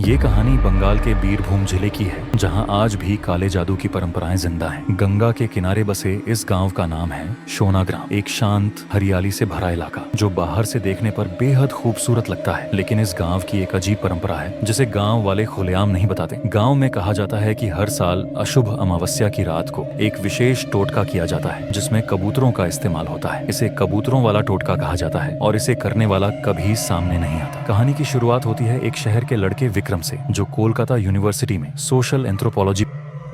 ये कहानी बंगाल के बीरभूम जिले की है, जहां आज भी काले जादू की परंपराएं जिंदा हैं। गंगा के किनारे बसे इस गांव का नाम है शोना ग्राम। एक शांत हरियाली से भरा इलाका जो बाहर से देखने पर बेहद खूबसूरत लगता है। लेकिन इस गांव की एक अजीब परंपरा है जिसे गांव वाले खुलेआम नहीं बताते। गांव में कहा जाता है कि हर साल अशुभ अमावस्या की रात को एक विशेष टोटका किया जाता है जिसमें कबूतरों का इस्तेमाल होता है। इसे कबूतरों वाला टोटका कहा जाता है और इसे करने वाला कभी सामने नहीं आता। कहानी की शुरुआत होती है एक शहर के लड़के विक्रम से, जो कोलकाता यूनिवर्सिटी में सोशल एंथ्रोपोलॉजी।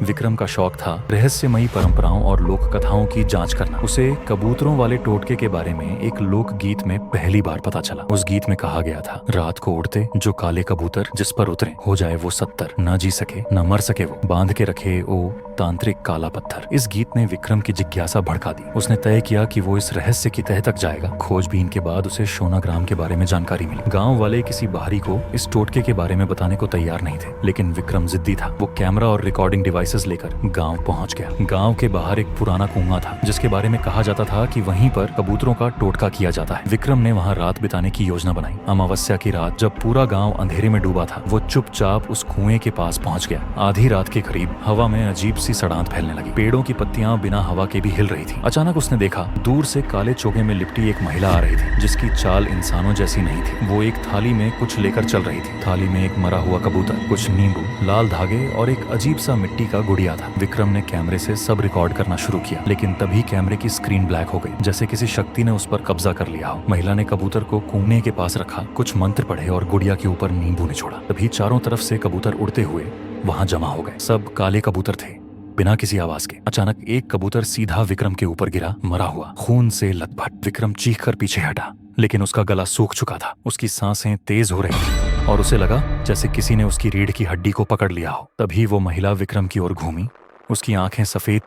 विक्रम का शौक था रहस्यमयी परंपराओं और लोक कथाओं की जांच करना। उसे कबूतरों वाले टोटके के बारे में एक लोक गीत में पहली बार पता चला। उस गीत में कहा गया था, रात को उड़ते जो काले कबूतर जिस पर उतरे हो जाए वो 70, ना जी सके ना मर सके वो, बांध के रखे ओ तांत्रिक काला पत्थर। इस गीत ने विक्रम की जिज्ञासा भड़का दी। उसने तय किया कि वो इस रहस्य की तह तक जाएगा। खोजबीन के बाद उसे शोना ग्राम के बारे में जानकारी मिली। गांव वाले किसी बाहरी को इस टोटके के बारे में बताने को तैयार नहीं थे, लेकिन विक्रम जिद्दी था। वो कैमरा और रिकॉर्डिंग डिवाइसेस लेकर गांव पहुंच गया। गांव के बाहर एक पुराना कुआं था जिसके बारे में कहा जाता था कि वहीं पर कबूतरों का टोटका किया जाता है। विक्रम ने वहां रात बिताने की योजना बनाई। अमावस्या की रात जब पूरा गांव अंधेरे में डूबा था, वो चुपचाप उस कुएं के पास पहुंच गया। आधी रात के करीब हवा में अजीब सी सड़ांत फैलने लगी। पेड़ों की पत्तियां बिना हवा के भी हिल रही थी। अचानक उसने देखा, दूर से काले चोगे में लिपटी एक महिला आ रही थी जिसकी चाल इंसानों जैसी नहीं थी। वो एक थाली में कुछ लेकर चल रही थी। थाली में एक मरा हुआ कबूतर, कुछ नींबू, लाल धागे और एक अजीब सा मिट्टी का गुड़िया था। विक्रम ने कैमरे से सब रिकॉर्ड करना शुरू किया, लेकिन तभी कैमरे की स्क्रीन ब्लैक हो गई, जैसे किसी शक्ति ने उस पर कब्जा कर लिया हो। महिला ने कबूतर को कुएं के पास रखा, कुछ मंत्र पढ़े और गुड़िया के ऊपर नींबू निचोड़ा। तभी चारों तरफ से कबूतर उड़ते हुए वहां जमा हो गए। सब काले कबूतर थे, बिना किसी आवाज के। अचानक एक कबूतर सीधा विक्रम के ऊपर गिरा, मरा हुआ, खून से लथपथ। विक्रम चीखकर पीछे हटा, लेकिन उसका गला सूख चुका था। उसकी सांसें तेज हो रही थी और उसे लगा जैसे किसी ने उसकी रीढ़ की हड्डी को पकड़ लिया हो। तभी वो महिला विक्रम की ओर घूमी। उसकी आंखें सफेद,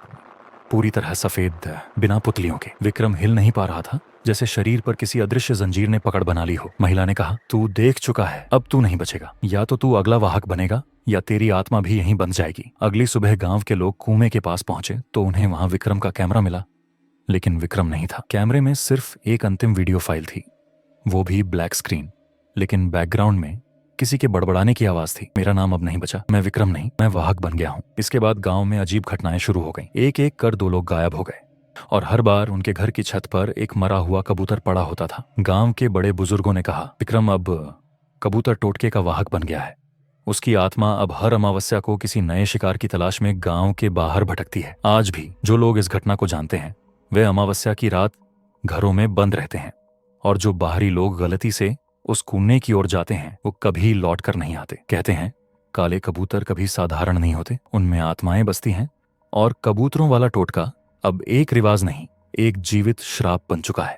पूरी तरह सफेद, बिना पुतलियों के। विक्रम हिल नहीं पा रहा था, जैसे शरीर पर किसी अदृश्य जंजीर ने पकड़ बना ली हो। महिला ने कहा, तू देख चुका है, अब तू नहीं बचेगा। या तो तू अगला वाहक बनेगा या तेरी आत्मा भी यहीं बंध जाएगी। अगली सुबह गांव के लोग कुएं के पास पहुंचे तो उन्हें वहां विक्रम का कैमरा मिला, लेकिन विक्रम नहीं था। कैमरे में सिर्फ एक अंतिम वीडियो फाइल थी, वो भी ब्लैक स्क्रीन, लेकिन बैकग्राउंड में किसी के बड़बड़ाने की आवाज थी। मेरा नाम अब नहीं बचा, मैं विक्रम नहीं, मैं वाहक बन गया हूँ। इसके बाद गांव में अजीब घटनाएं शुरू हो गईं। एक एक कर 2 लोग गायब हो गए और हर बार उनके घर की छत पर एक मरा हुआ कबूतर पड़ा होता था। गांव के बड़े बुजुर्गों ने कहा, विक्रम अब कबूतर टोटके का वाहक बन गया है। उसकी आत्मा अब हर अमावस्या को किसी नए शिकार की तलाश में गांव के बाहर भटकती है। आज भी जो लोग इस घटना को जानते हैं वे अमावस्या की रात घरों में बंद रहते हैं, और जो बाहरी लोग गलती से उस कुएं की ओर जाते हैं वो कभी लौट कर नहीं आते। कहते हैं काले कबूतर कभी साधारण नहीं होते, उनमें आत्माएं बसती हैं। और कबूतरों वाला टोटका अब एक रिवाज नहीं, एक जीवित श्राप बन चुका है।